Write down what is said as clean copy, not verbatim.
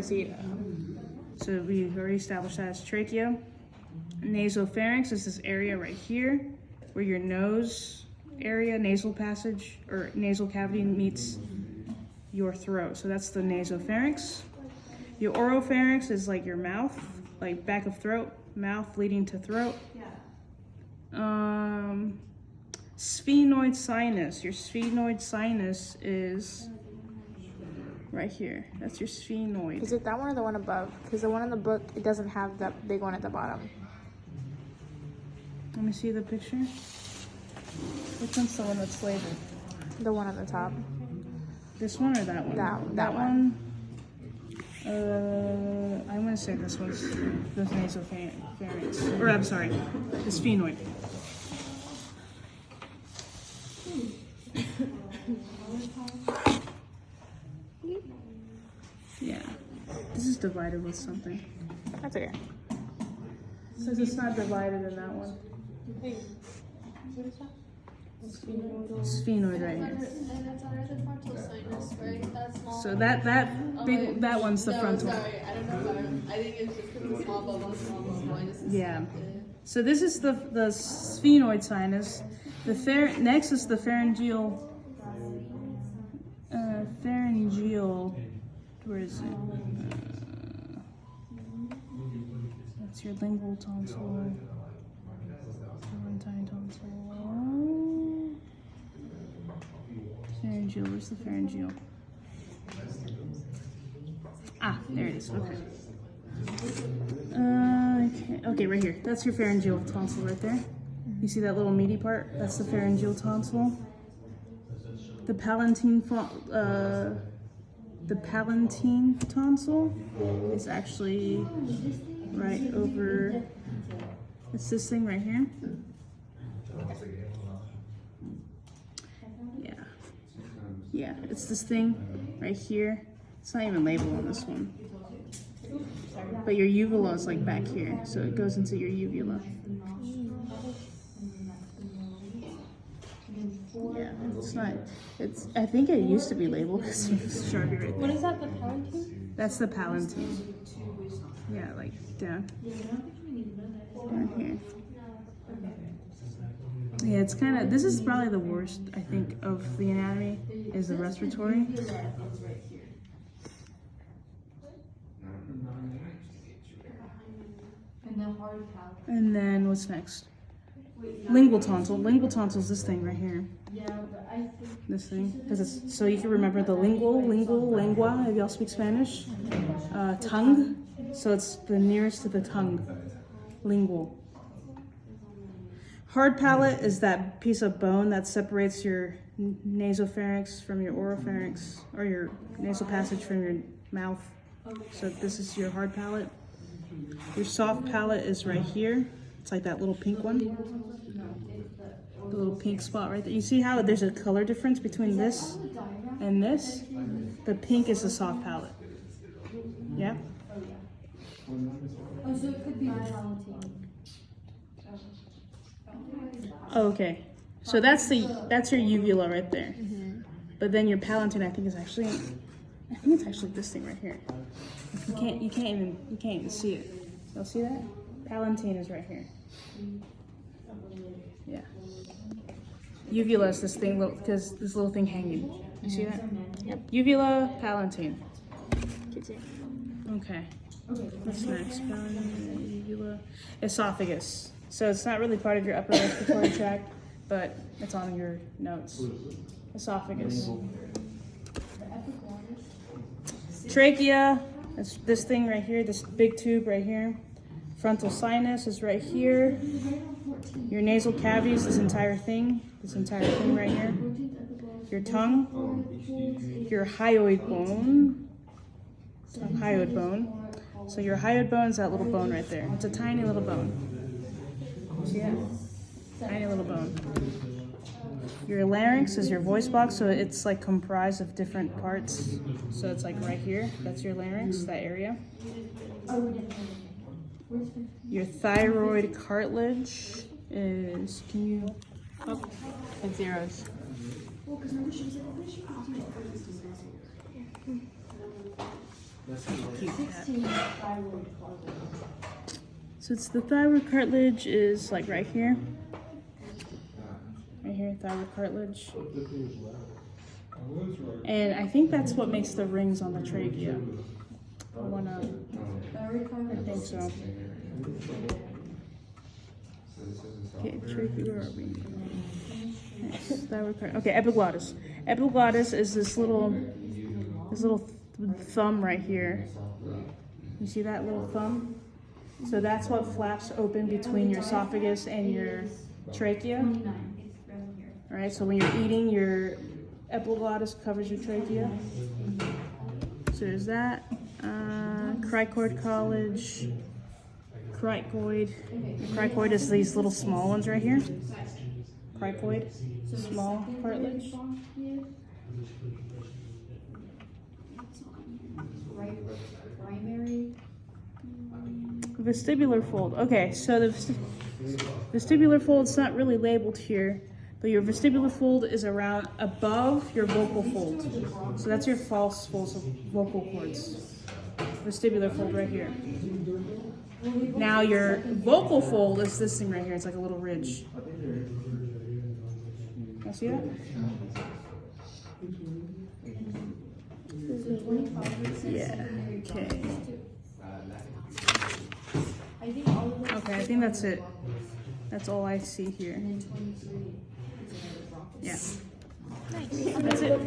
See, so we've already established that as trachea. Nasopharynx is this area right here where your nose area, nasal passage, or nasal cavity meets your throat. So that's the nasopharynx. Your oropharynx is like your mouth, like back of throat, mouth leading to throat. Sphenoid sinus. Your sphenoid sinus is right here. That's your sphenoid. Is it that one or the one above? Because the one in the book, it doesn't have that big one at the bottom. Let me see the picture. Which one's the one that's labeled? The one on the top. This one or that one? That one. I'm gonna say this one's the nasopharynx. Or I'm sorry, the sphenoid. Yeah, this is divided with something. That's okay. Since it's not divided in that one. Sphenoid right here. And it's under the frontal sinus, right? That small. So that one's the frontal. Sorry, I don't know. I think it's just because it's small bubble, small. Yeah. So this is the sphenoid sinus. Next is the pharyngeal. Where is it? That's your lingual tonsil. Palatine tonsil. Pharyngeal. Where's the pharyngeal? Ah, there it is. Okay. Okay, right here. That's your pharyngeal tonsil right there. You see that little meaty part? That's the pharyngeal tonsil. The palatine tonsil is actually right over. It's this thing right here. Yeah, it's this thing right here. It's not even labeled on this one. But your uvula is like back here, so it goes into your uvula. Yeah, it's not. I think it used to be labeled because it's Sharpie right there. What is that, the palatine? That's the palatine. Yeah, like down here. Yeah, it's kind of. This is probably the worst, I think, of the anatomy is the respiratory. And then what's next? Lingual tonsil. Lingual tonsil is this thing right here. This thing, because it's so you can remember the lingua. If y'all speak Spanish, tongue. So it's the nearest to the tongue. Lingual. Hard palate is that piece of bone that separates your nasopharynx from your oropharynx, or your nasal passage from your mouth. So this is your hard palate. Your soft palate is right here. It's like that little pink one. The little pink spot right there. You see how there's a color difference between this and this? The pink is the soft palate. Yeah? Oh, so it could be the palatine. Oh, okay. So that's your uvula right there. But then your palatine, I think it's actually this thing right here. You can't even see it. Y'all see that? Palatine is right here. Yeah. Uvula is this thing, because this little thing hanging. You see that? Yep. Uvula, palatine. Okay. What's next? Palatine, uvula, esophagus. So it's not really part of your upper respiratory tract, but it's on your notes. Esophagus. Trachea, that's this thing right here, this big tube right here. Frontal sinus is right here. Your nasal cavity is this entire thing right here. Your tongue, your hyoid bone. So your hyoid bone is that little bone right there. It's a tiny little bone. See that? Tiny little bone. Your larynx is your voice box, so it's like comprised of different parts. So it's like right here. That's your larynx, that area. Your thyroid cartilage is, can you, oh, it's zeros. Keep that. So it's the thyroid cartilage is like right here. Right here, thyroid cartilage. And I think that's what makes the rings on the trachea. I think so. Okay, trachea, where are we? Nice. Okay, epiglottis. Epiglottis is this little thumb right here. You see that little thumb? So that's what flaps open between your esophagus and your trachea. All right, so when you're eating, your epiglottis covers your trachea. So there's that. Cricoid college. Cricoid. The cricoid is these little small ones right here. Cricoid, small cartilage. Vestibular fold. Okay, so the vestibular fold's not really labeled here, but your vestibular fold is around above your vocal fold. So that's your false folds of vocal cords. Vestibular fold right here. Now your vocal fold is this thing right here. It's like a little ridge. You see that? Yeah. Okay. Okay, I think that's it. That's all I see here. Yeah. Nice. That's it.